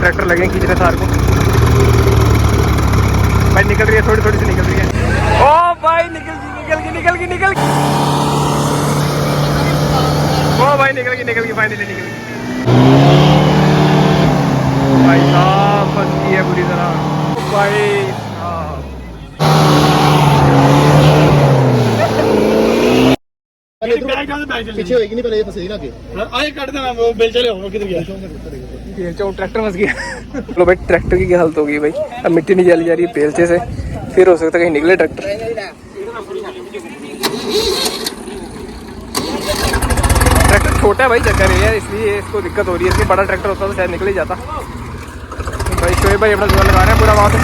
Tractor लगे खींचने थार को। भाई निकल रही है, थोड़ी थोड़ी सी निकल रही है। ओ भाई निकल गई ओ भाई निकल गई फाइनली निकल गई। भाई साहब फंस गई है बुरी तरह। भाई पीछे होएगी नहीं, पहले ये फंसेगी ना आगे। आए काट देना, वो बेल चले हो किधर गया? ट्रैक्टर फंस गया। लो भाई ट्रैक्टर की क्या हालत होगी भाई, अब मिट्टी नहीं जली जा रही है बेलचे से, फिर हो सकता है कहीं निकले ट्रैक्टर। ट्रैक्टर छोटा है भाई, चक्कर है इसलिए इसको दिक्कत हो रही है। इसलिए बड़ा ट्रैक्टर होता तो शायद निकल ही जाता। भाई शोएब भाई अपना जोर लगा रहे हैं पूरा वहाँ से।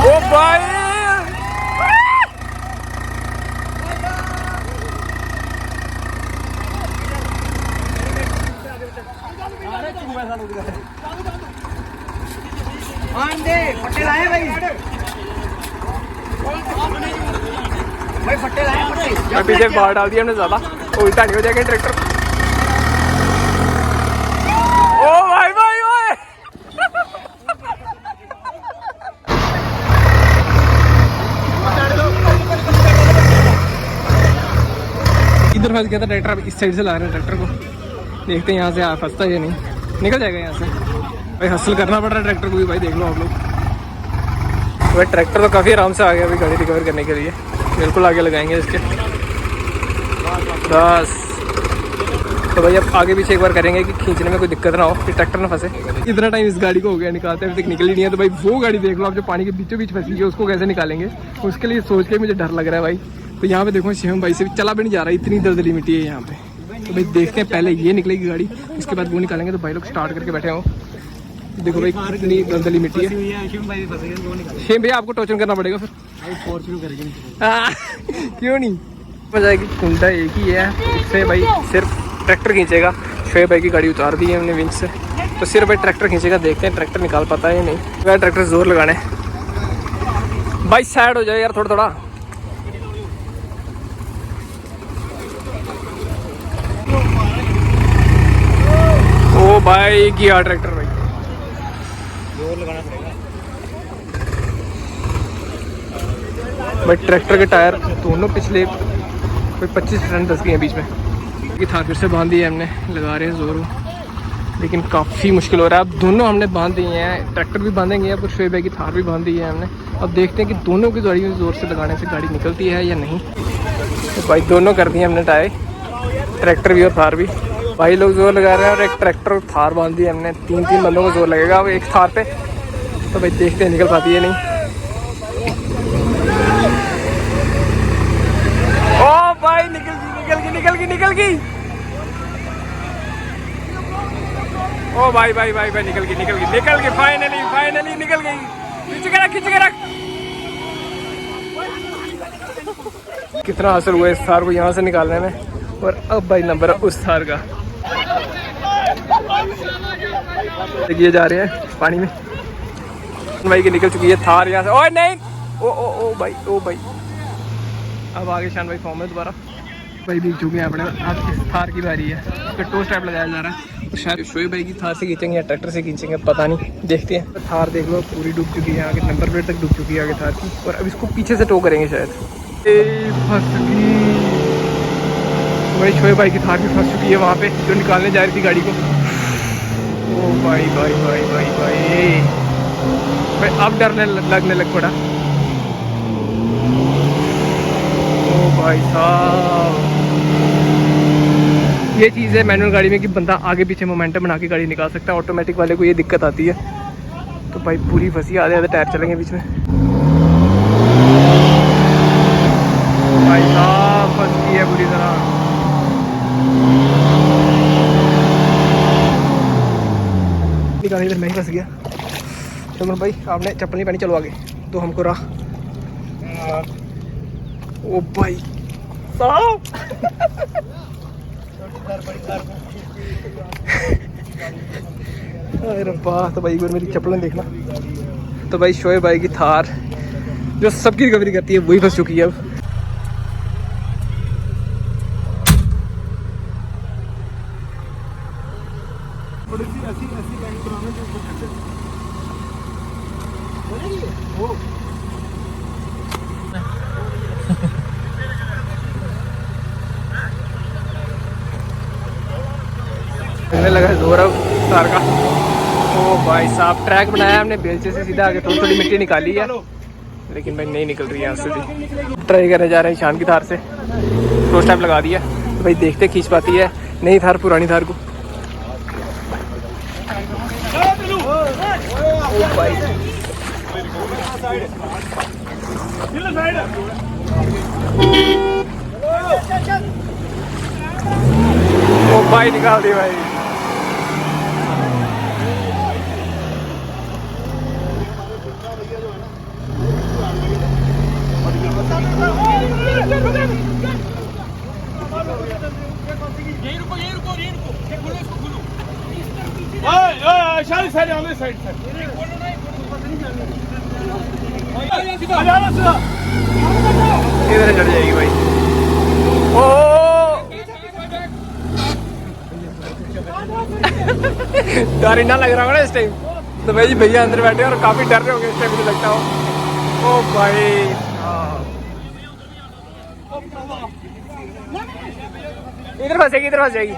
ओ भाई फट्टे लाए भाई फट्टे लाए फट्टे। पीछे बाहर डाल दिया हमने ज्यादा, उल्टा नहीं हो जाएगा ट्रैक्टर। ओ भाई भाई ओए इधर फंस गया था ट्रैक्टर। अब इस साइड से ला रहे हैं ट्रैक्टर को, देखते हैं यहाँ से फंसता है या नहीं, निकल जाएगा यहाँ से। भाई हसल करना पड़ रहा है ट्रैक्टर को भी भाई, देख लो आप लोग। भाई ट्रैक्टर तो काफ़ी आराम से आ गया अभी गाड़ी रिकवर करने के लिए। बिल्कुल आगे लगाएंगे इसके बस। तो भाई अब आगे पीछे एक बार करेंगे कि खींचने में कोई दिक्कत ना हो, कि ट्रैक्टर ना फंसे। इतना टाइम इस गाड़ी को हो गया निकालते अभी तक निकल ही नहीं है। तो भाई वो गाड़ी देख लो आप जो पानी के बीचों बीच फंसी है, उसको कैसे निकालेंगे, उसके लिए सोच के मुझे डर लग रहा है भाई। तो यहाँ पे देखो शिवम भाई से भी चला भी नहीं जा रहा, इतनी दलदली मिट्टी है यहाँ पे। तो भाई देखते हैं, पहले ये निकलेगी गाड़ी, उसके बाद वो निकालेंगे। तो भाई लोग स्टार्ट करके बैठे हो, देखो भाई कितनी दलदली मिट्टी है। शिवम भैया आपको टोचन करना पड़ेगा फिर। क्यों नहीं मजा आएगी, कुंडा एक ही है, इससे भाई सिर्फ ट्रैक्टर खींचेगा। शोएब भाई की गाड़ी उतार दी है हमने विंग से, तो सिर्फ भाई ट्रैक्टर खींचेगा। देखते हैं ट्रैक्टर निकाल पाता है या नहीं। भाई ट्रैक्टर जोर लगाने भाई, साइड हो जाए यार थोड़ा थोड़ा। ओ भाई किया ट्रैक्टर भाई, जोर लगाना पड़ेगा भाई। ट्रैक्टर के टायर दोनों पिछले कोई 25 टन दस गए हैं बीच में। कि थार फिर से बांध दिए हमने, लगा रहे हैं जोर, लेकिन काफ़ी मुश्किल हो रहा है। अब दोनों हमने बांध दिए हैं, ट्रैक्टर भी बांधेंगे अब, शोएब भाई की थार भी बांध दी है हमने। अब देखते हैं कि दोनों की गाड़ी में ज़ोर से लगाने से गाड़ी निकलती है या नहीं। तो भाई दोनों कर दिए हमने टाई, ट्रैक्टर भी और थार भी। भाई लोग जोर लगा रहे हैं और एक ट्रैक्टर और थार बांध दी हमने। तीन बंदों को जोर लगेगा अब एक थार पे। तो भाई देखते हैं निकल पाती है नहीं। ओ भाई निकल गई। ओ भाई निकल गई फाइनली निकल गई। खींच के रख। कितना हासिल हुआ इस थार को यहाँ से निकालने में। और अब भाई नंबर है उस थार का। ये जा रहे हैं पानी में, भाई की निकल चुकी है थार यहाँ से। ओए नहीं, ओ भाई अब आगे शान भाई फॉर्म है दोबारा। भाई बीच चुके हैं अपने, अब इस थार की बारी है। इस पर टोस्ट टाइप लगाया जा रहा है, तो शायद शोएब भाई की थार से खींचेंगे या ट्रैक्टर से खींचेंगे, पता नहीं, देखते हैं। थार देख लो पूरी डूब चुकी है, आगे नंबर प्लेट तक डूब चुकी है आगे थार की। और अब इसको पीछे से टो करेंगे शायद। फंस गई भाई, शोएब भाई की थार भी फंस चुकी है वहाँ पे, जो निकालने जा रही थी गाड़ी को। ओ भाई अब डरने लगने लग पड़ा। ओ भाई साहब, ये चीज़ है मैनुअल गाड़ी में कि बंदा आगे पीछे मोमेंटम बना के गाड़ी निकाल सकता है। ऑटोमेटिक वाले को ये दिक्कत आती है। तो भाई पूरी फंसी, आधे टायर चलेंगे बीच में। भाई साहब फंस गई है बुरी तरह। निकालने इधर मैं ही फंस गया। तो भाई आपने चप्पल नहीं पहनी, चलो आगे तो हमको राह। ओ भाई साहब अरे रब्बा। तो भाई एक बार मेरी चप्पलें देखना। तो भाई शोएब भाई की थार जो सबकी रिकवरी करती है वही फंस चुकी है अब। लगा जोर अब तार का। ओ भाई साहब ट्रैक बनाया हमने बेलचे से सीधा आगे, थोड़ी थोड़ी मिट्टी निकाली है लेकिन भाई नहीं निकल रही है यहाँ से भी। ट्राई करने जा रहे हैं ईशान की थार से, दो स्टेप लगा दिया तो भाई देखते खींच पाती है नई थार पुरानी थार को। ओ भाई ओ भाई निकाल दी भाई। इधर चढ़ जाएगी भाई। ओ डर इतना लग रहा होगा ना इस टाइम तो भाई जी भैया अंदर बैठे और काफी डर रहे होंगे इस टाइम मुझे लगता हो। ओ भाई इधर फंसेगी इधर फंस जाएगी।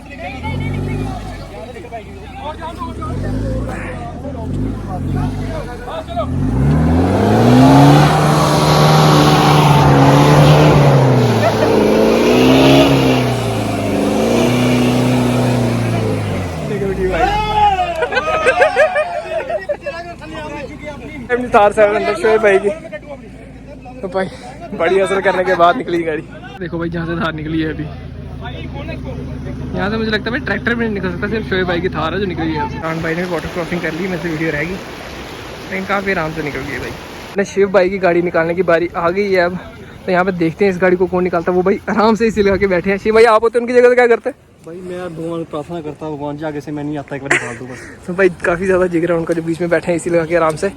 अपनी थार से अंदर शोएब भाई की तो भाई बड़ी असर करने के बाद निकली गाड़ी। देखो भाई जहाँ से थार निकली है अभी, यहाँ से मुझे लगता है भाई ट्रैक्टर भी नहीं निकल सकता, सिर्फ शोएब भाई की थार है जो निकली है। ईशान भाई ने वाटर क्रॉसिंग कर ली, मेरे से वीडियो रहेगी लेकिन काफ़ी आराम से निकल गई भाई। अपने शिव भाई की गाड़ी निकालने की बारी आ गई है अब, तो यहाँ पे देखते हैं इस गाड़ी को कौन निकालता है। वो भाई आराम से इसी लगा के बैठे हैं। शिव भाई आप होते उनकी जगह से क्या करते हैं? भाई मैं भगवान प्रार्थना करता हूँ भगवान जी आगे से मैं नहीं आता, एक बार निकाल दूँ बस। तो भाई काफ़ी ज़्यादा जिगर है उनका जो बीच में बैठे हैं इसी लगा के आराम से।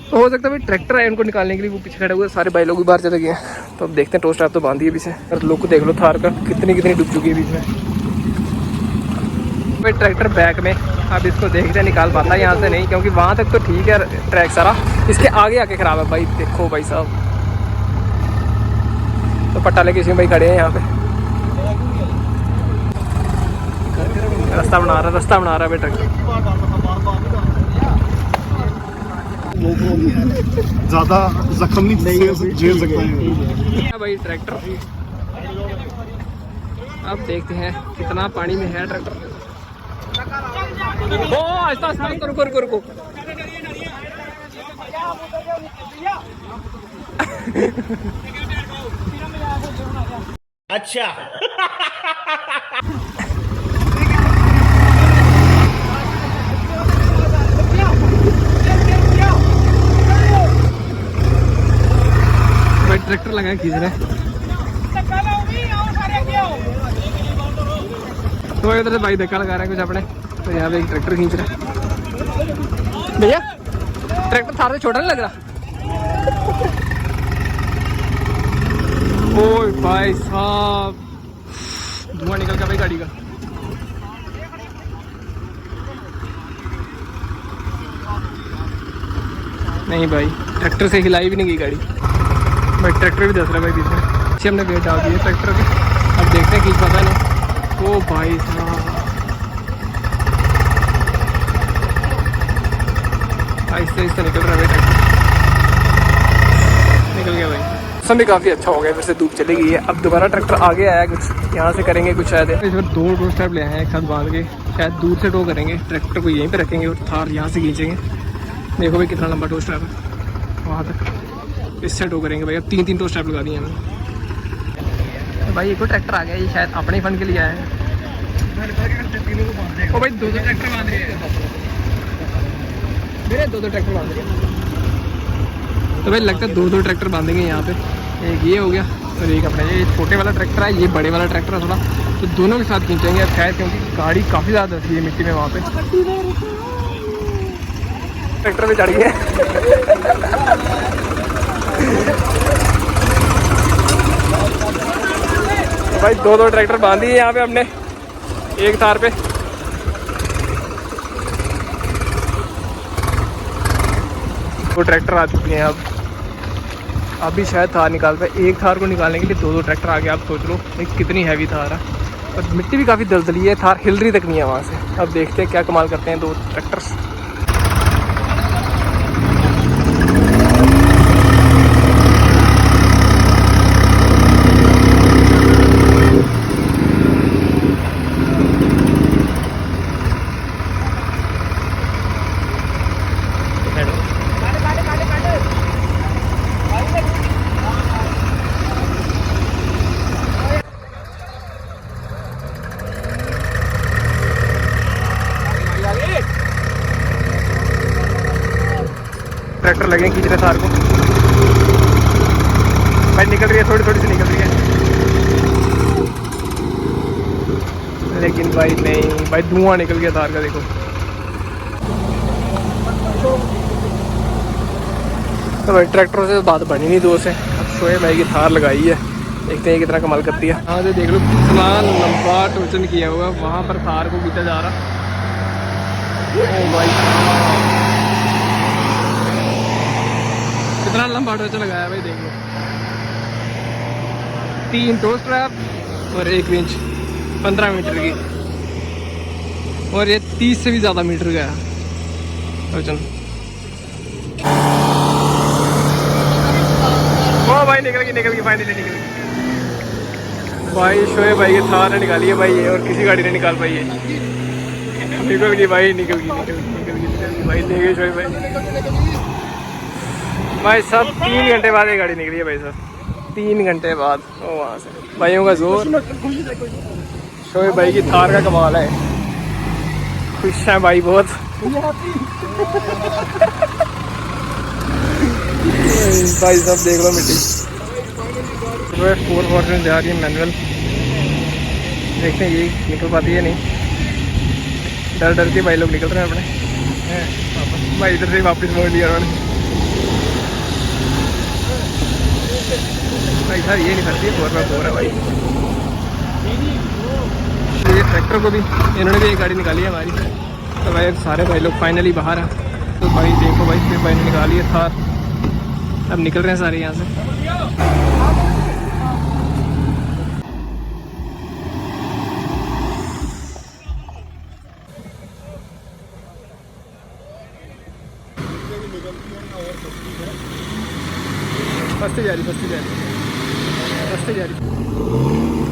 तो हो सकता है भाई ट्रैक्टर है उनको निकालने के लिए, वो पीछे खड़े हुए सारे भाई लोग भी बाहर चले गए हैं। तो अब देखते हैं टोस्ट आप तो बांधी है पीछे। और लोग को देख लो थार का कितनी डूब चुकी है बीच में। भाई ट्रैक्टर बैक में, अब इसको देखते हैं निकाल पाता है यहाँ से नहीं, क्योंकि वहाँ तक तो ठीक है ट्रैक सारा, इसके आगे आके ख़राब है भाई। देखो भाई साहब तो पट्टा लेके भाई खड़े हैं यहाँ पे, रास्ता बना रहा है भाई ट्रैक्टर। ज्यादा जख्म नहीं झेल सकता है भाई ट्रैक्टर। अब देखते हैं कितना पानी में है ट्रैक्टर। ओ आस्ता आस्ता रुको अच्छा भाई ट्रैक्टर लगा खींच रहे हैं तो इधर से भाई धक्का लगा रहे हैं कुछ अपने, तो यहाँ पे एक ट्रैक्टर खींच रहा है। भैया ट्रैक्टर थार से छोटा नहीं लग रहा? ओए भाई साहब धुआं निकल गया भाई गाड़ी का। नहीं भाई ट्रैक्टर से हिलाई भी नहीं गई गाड़ी भाई। ट्रैक्टर भी दस रहा है भाई बीच में। अच्छी हमने वेट डाल दी है ट्रैक्टर के, अब देखते हैं खींच पाता नहीं। ओ भाई साहब आहिस्ते निकल रहा है भाई ट्रैक्टर, निकल गया भाई। मौसम भी काफ़ी अच्छा हो गया, फिर से धूप चली गई है। अब दोबारा ट्रैक्टर आगे आया, कुछ यहाँ से करेंगे कुछ शायद इस बार दो स्टेप ले आए हैं एक साथ बांध के, शायद दूर से टो करेंगे ट्रैक्टर को यहीं पे रखेंगे और थार यहाँ से खींचेंगे। देखो भाई कितना लंबा टो स्टेप है वहाँ तक, इससे टो करेंगे भाई। अब तीन टो स्टेप लगा दिए हमने। तो भाई एक और ट्रैक्टर आ गया, ये शायद अपने फंड के लिए आया है। ओ भाई दो ट्रैक्टर बांध रहे हैं मेरे, दो ट्रैक्टर बांध रहे हैं। तो भाई लगता है दो ट्रैक्टर बांधेंगे यहाँ पे, एक ये हो गया और एक अपना ये छोटे वाला ट्रैक्टर है, ये बड़े वाला ट्रैक्टर है थोड़ा, तो दोनों के साथ खींचेंगे अब शायद, क्योंकि गाड़ी काफ़ी ज़्यादा धसी है मिट्टी में वहाँ पे। ट्रैक्टर पे चढ़ गए भाई, दो ट्रैक्टर बांधी है यहाँ पे हमने एक थार पे। वो ट्रैक्टर आ चुके हैं अब अभी शायद थार निकाल पाए। एक थार को निकालने के लिए दो ट्रैक्टर आ गए। आप सोच लो एक कितनी हैवी थार है और मिट्टी भी काफ़ी दलदली है। थार हिल रही तक नहीं है वहाँ से। अब देखते हैं क्या कमाल करते हैं दो ट्रैक्टर्स। ट्रैक्टर लगे खींचने थार को। भाई निकल रही है, थोड़ी थोड़ी सी निकल रही है, लेकिन भाई नहीं भाई धुआं निकल गया थार का। देखो तो भाई ट्रैक्टरों से तो बात बनी नहीं दो से। अब शोएब भाई की थार लगाई है, देखते हैं कितना कमाल करती है। हाँ तो देख लो कितना लंबा टोचन किया हुआ है, वहाँ पर थार को बीता जा रहा। ओ भाई कितना लंबा टोचन लगाया भाई, देख लो। 3 टो स्ट्रैप और 1 विंच 15 मीटर की, और ये 30 से भी ज़्यादा मीटर गया टोचन। ओ भाई निकल गई फाइनली निकल गई भाई। शोएब भाई की थार ने निकाली है भाई ये, और किसी गाड़ी ने निकाल पाई है। निकल गई भाई, निकल गई भाई। देखे शोएब भाई सब 3 घंटे बाद ये गाड़ी निकली है भाई साहब, 3 घंटे बाद। ओ वहाँ से भाइयों का जोर। शोएब भाई की थार का कमाल है, खुश हैं भाई बहुत। भाई साहब देख लो मिट्टी। 440 जा रही है मैनुअल, देखते हैं ये निकल पाती है नहीं। डर डर के भाई लोग निकल रहे हैं अपने। भाई इधर से वापस मोड़ लिया उन्होंने। भाई सर ये नहीं करती है, 4x4 है भाई। ये ट्रैक्टर को भी इन्होंने भी एक गाड़ी निकाली है हमारी। तो भाई सारे भाई लोग फाइनली बाहर हैं। तो भाई देखो भाई फिर भाई ने निकाली है थार, अब निकल रहे हैं सारे यहाँ से। फर्स्ट जा रही।